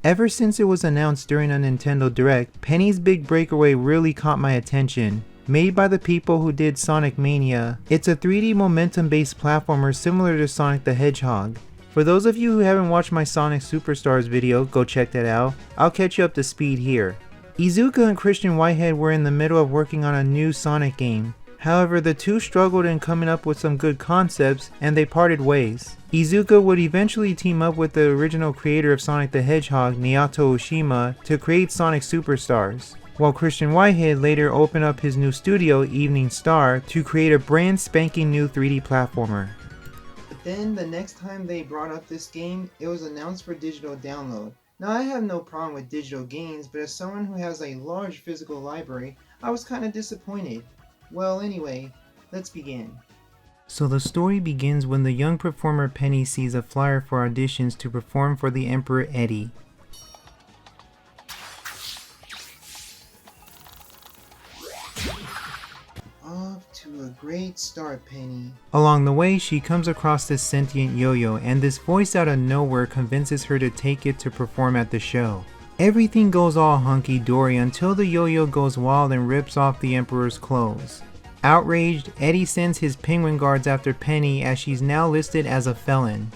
Ever since it was announced during a Nintendo Direct, Penny's Big Breakaway really caught my attention. Made by the people who did Sonic Mania, it's a 3D momentum-based platformer similar to Sonic the Hedgehog. For those of you who haven't watched my Sonic Superstars video, go check that out. I'll catch you up to speed here. Iizuka and Christian Whitehead were in the middle of working on a new Sonic game. However, the two struggled in coming up with some good concepts, and they parted ways. Iizuka would eventually team up with the original creator of Sonic the Hedgehog, Naoto Oshima, to create Sonic Superstars, while Christian Whitehead later opened up his new studio, Evening Star, to create a brand spanking new 3D platformer. But then, the next time they brought up this game, it was announced for digital download. Now, I have no problem with digital games, but as someone who has a large physical library, I was kinda disappointed. Well, anyway, let's begin. So the story begins when the young performer Penny sees a flyer for auditions to perform for the Emperor Eddie. Off to a great start, Penny. Along the way, she comes across this sentient yo-yo, and this voice out of nowhere convinces her to take it to perform at the show. Everything goes all hunky-dory until the yo-yo goes wild and rips off the Emperor's clothes. Outraged, Eddie sends his penguin guards after Penny as she's now listed as a felon.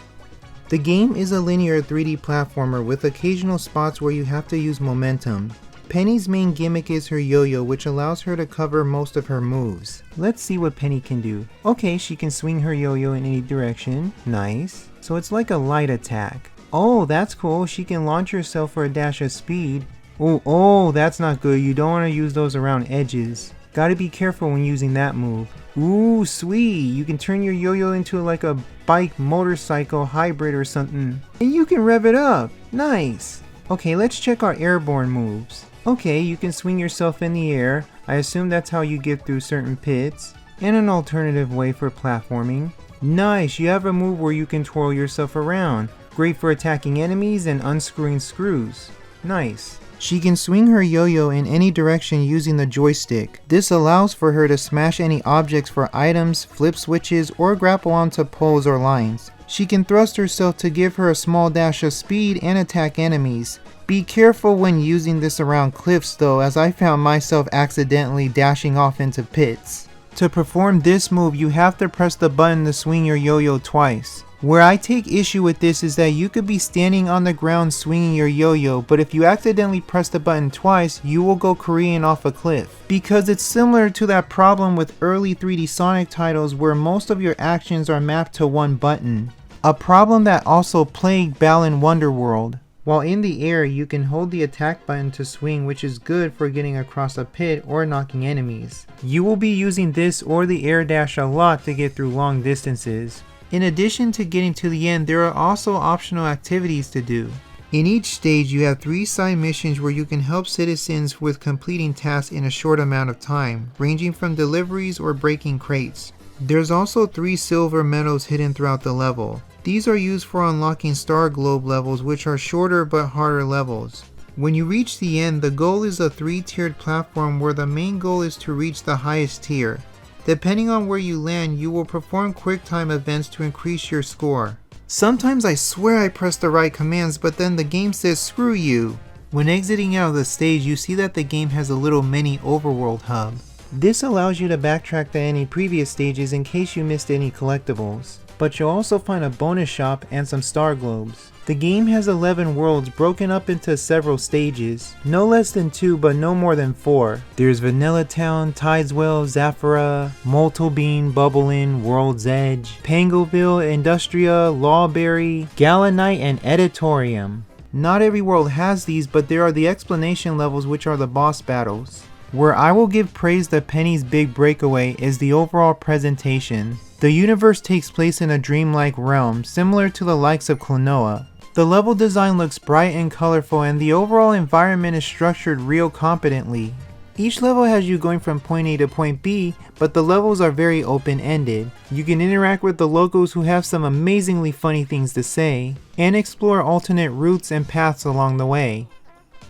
The game is a linear 3D platformer with occasional spots where you have to use momentum. Penny's main gimmick is her yo-yo, which allows her to cover most of her moves. Let's see what Penny can do. Okay, she can swing her yo-yo in any direction. Nice. So it's like a light attack. Oh, that's cool. She can launch herself for a dash of speed. Oh, that's not good. You don't want to use those around edges. Gotta be careful when using that move. Ooh, sweet. You can turn your yo-yo into like a bike motorcycle hybrid or something. And you can rev it up. Nice. Okay, let's check our airborne moves. Okay, you can swing yourself in the air. I assume that's how you get through certain pits. And an alternative way for platforming. Nice, you have a move where you can twirl yourself around. Great for attacking enemies and unscrewing screws. Nice. She can swing her yo-yo in any direction using the joystick. This allows for her to smash any objects for items, flip switches, or grapple onto poles or lines. She can thrust herself to give her a small dash of speed and attack enemies. Be careful when using this around cliffs though, as I found myself accidentally dashing off into pits. To perform this move, you have to press the button to swing your yo-yo twice. Where I take issue with this is that you could be standing on the ground swinging your yo-yo, but if you accidentally press the button twice, you will go careening off a cliff. Because it's similar to that problem with early 3D Sonic titles where most of your actions are mapped to one button. A problem that also plagued Balan Wonderworld. While in the air, you can hold the attack button to swing, which is good for getting across a pit or knocking enemies. You will be using this or the air dash a lot to get through long distances. In addition to getting to the end, there are also optional activities to do. In each stage, you have 3 side missions where you can help citizens with completing tasks in a short amount of time, ranging from deliveries or breaking crates. There's also 3 silver medals hidden throughout the level. These are used for unlocking Star Globe levels, which are shorter but harder levels. When you reach the end, the goal is a 3-tiered platform where the main goal is to reach the highest tier. Depending on where you land, you will perform quick time events to increase your score. Sometimes I swear I pressed the right commands, but then the game says screw you. When exiting out of the stage, you see that the game has a little mini overworld hub. This allows you to backtrack to any previous stages in case you missed any collectibles. But you'll also find a bonus shop and some star globes. The game has 11 worlds broken up into several stages. No less than 2 but no more than 4. There's Vanilla Town, Tideswell, Zafira, Moltebean, Bubblin, World's Edge, Pangoville, Industria, Lawberry, Galanite, and Editorium. Not every world has these, but there are the explanation levels, which are the boss battles. Where I will give praise to Penny's Big Breakaway is the overall presentation. The universe takes place in a dreamlike realm, similar to the likes of Klonoa. The level design looks bright and colorful, and the overall environment is structured real competently. Each level has you going from point A to point B, but the levels are very open-ended. You can interact with the locals who have some amazingly funny things to say, and explore alternate routes and paths along the way.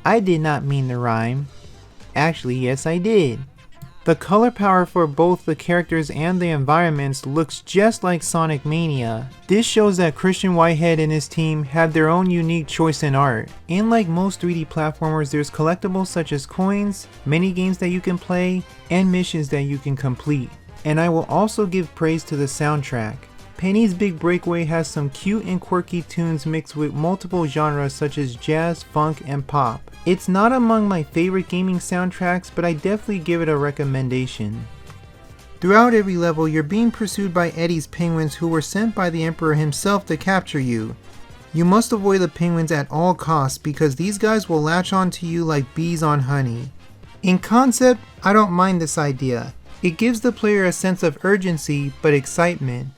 I did not mean to rhyme. Actually, yes I did. The color power for both the characters and the environments looks just like Sonic Mania. This shows that Christian Whitehead and his team have their own unique choice in art. And like most 3D platformers, there's collectibles such as coins, mini games that you can play, and missions that you can complete. And I will also give praise to the soundtrack. Penny's Big Breakaway has some cute and quirky tunes mixed with multiple genres such as jazz, funk, and pop. It's not among my favorite gaming soundtracks, but I definitely give it a recommendation. Throughout every level, you're being pursued by Eddie's penguins who were sent by the Emperor himself to capture you. You must avoid the penguins at all costs because these guys will latch onto you like bees on honey. In concept, I don't mind this idea. It gives the player a sense of urgency but excitement.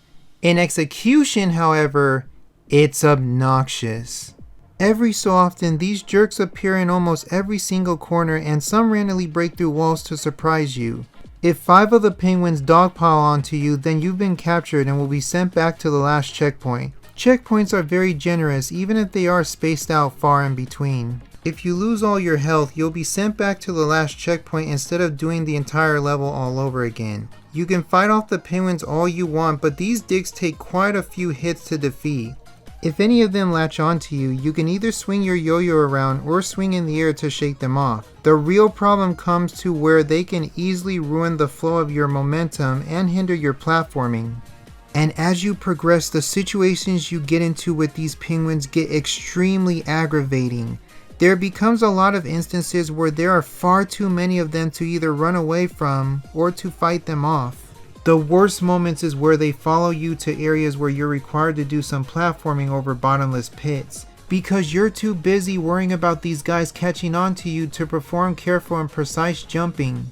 In execution, however, it's obnoxious. Every so often, these jerks appear in almost every single corner and some randomly break through walls to surprise you. If 5 of the penguins dogpile onto you, then you've been captured and will be sent back to the last checkpoint. Checkpoints are very generous even if they are spaced out far in between. If you lose all your health, you'll be sent back to the last checkpoint instead of doing the entire level all over again. You can fight off the penguins all you want, but these dicks take quite a few hits to defeat. If any of them latch onto you, you can either swing your yo-yo around or swing in the air to shake them off. The real problem comes to where they can easily ruin the flow of your momentum and hinder your platforming. And as you progress, the situations you get into with these penguins get extremely aggravating. There becomes a lot of instances where there are far too many of them to either run away from or to fight them off. The worst moments is where they follow you to areas where you're required to do some platforming over bottomless pits, because you're too busy worrying about these guys catching on to you to perform careful and precise jumping.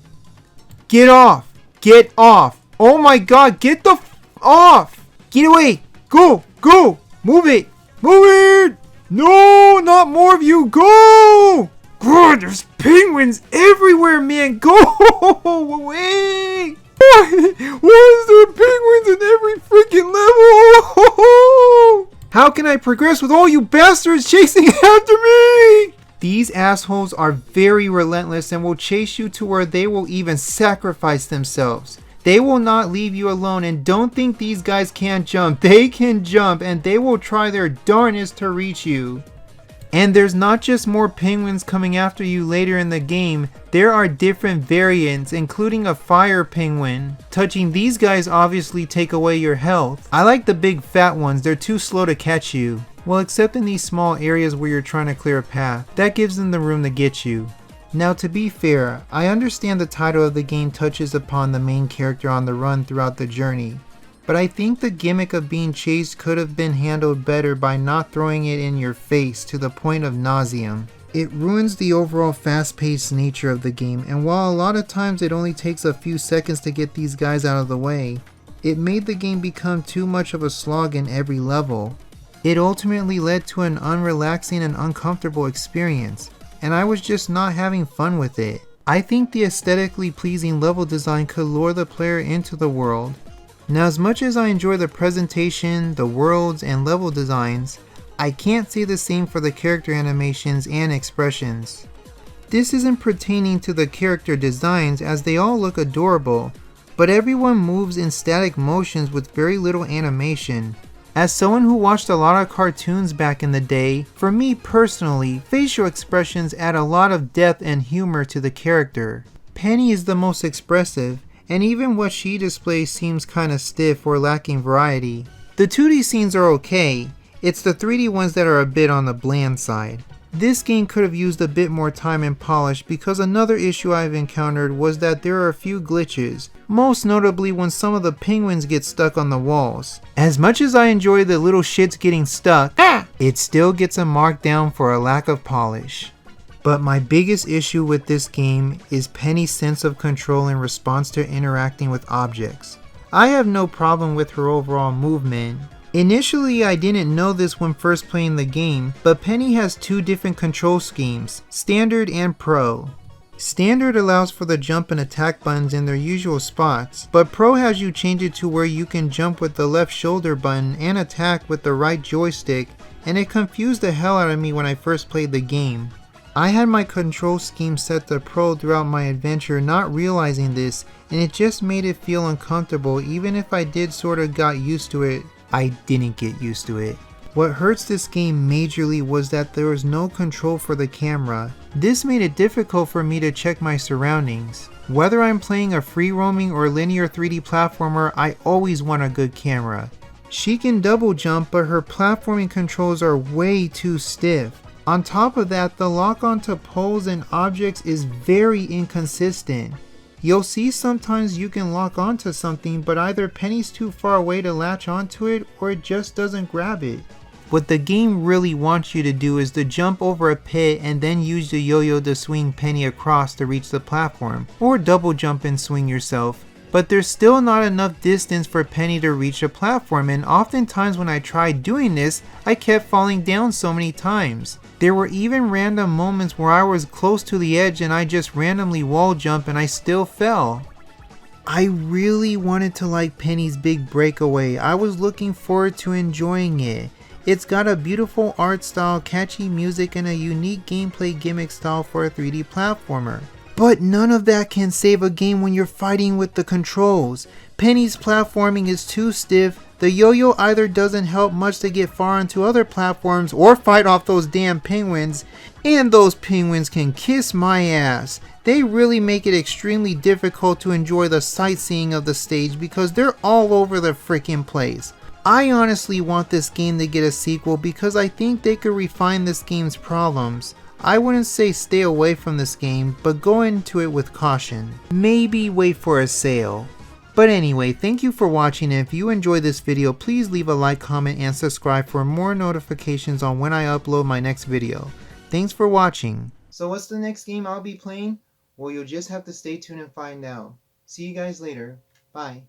Get off! Get off! Oh my god, get the f off! Get away! Go! Go! Move it! Move it! No, not more of you! Go! God, there's penguins everywhere, man! Go away! Why is there penguins in every freaking level? How can I progress with all you bastards chasing after me? These assholes are very relentless and will chase you to where they will even sacrifice themselves. They will not leave you alone, and don't think these guys can't jump. They can jump and they will try their darnest to reach you. And there's not just more penguins coming after you later in the game, there are different variants, including a fire penguin. Touching these guys obviously take away your health. I like the big fat ones, they're too slow to catch you. Well, except in these small areas where you're trying to clear a path, that gives them the room to get you. Now, to be fair, I understand the title of the game touches upon the main character on the run throughout the journey, but I think the gimmick of being chased could have been handled better by not throwing it in your face to the point of nauseam. It ruins the overall fast-paced nature of the game, and while a lot of times it only takes a few seconds to get these guys out of the way, it made the game become too much of a slog in every level. It ultimately led to an unrelaxing and uncomfortable experience, and I was just not having fun with it. I think the aesthetically pleasing level design could lure the player into the world. Now, as much as I enjoy the presentation, the worlds, and level designs, I can't say the same for the character animations and expressions. This isn't pertaining to the character designs as they all look adorable, but everyone moves in static motions with very little animation. As someone who watched a lot of cartoons back in the day, for me personally, facial expressions add a lot of depth and humor to the character. Penny is the most expressive, and even what she displays seems kinda stiff or lacking variety. The 2D scenes are okay, it's the 3D ones that are a bit on the bland side. This game could have used a bit more time and polish because another issue I've encountered was that there are a few glitches, most notably when some of the penguins get stuck on the walls. As much as I enjoy the little shits getting stuck, it still gets a mark down for a lack of polish. But my biggest issue with this game is Penny's sense of control in response to interacting with objects. I have no problem with her overall movement. Initially, I didn't know this when first playing the game, but Penny has two different control schemes, Standard and Pro. Standard allows for the jump and attack buttons in their usual spots, but Pro has you change it to where you can jump with the left shoulder button and attack with the right joystick, and it confused the hell out of me when I first played the game. I had my control scheme set to pro throughout my adventure, not realizing this, and it just made it feel uncomfortable. Even if I did sorta got used to it, I didn't get used to it. What hurts this game majorly was that there was no control for the camera. This made it difficult for me to check my surroundings. Whether I'm playing a free roaming or linear 3D platformer, I always want a good camera. She can double jump, but her platforming controls are way too stiff. On top of that, the lock onto poles and objects is very inconsistent. You'll see sometimes you can lock onto something, but either Penny's too far away to latch onto it, or it just doesn't grab it. What the game really wants you to do is to jump over a pit and then use the yo-yo to swing Penny across to reach the platform, or double jump and swing yourself. But there's still not enough distance for Penny to reach a platform, and oftentimes when I tried doing this, I kept falling down so many times. There were even random moments where I was close to the edge and I just randomly wall jump and I still fell. I really wanted to like Penny's Big Breakaway. I was looking forward to enjoying it. It's got a beautiful art style, catchy music, and a unique gameplay gimmick style for a 3D platformer. But none of that can save a game when you're fighting with the controls. Penny's platforming is too stiff, the yo-yo either doesn't help much to get far onto other platforms or fight off those damn penguins, and those penguins can kiss my ass. They really make it extremely difficult to enjoy the sightseeing of the stage because they're all over the freaking place. I honestly want this game to get a sequel because I think they could refine this game's problems. I wouldn't say stay away from this game, but go into it with caution. Maybe wait for a sale. But anyway, thank you for watching, and if you enjoyed this video, please leave a like, comment, and subscribe for more notifications on when I upload my next video. Thanks for watching. So what's the next game I'll be playing? Well, you'll just have to stay tuned and find out. See you guys later. Bye.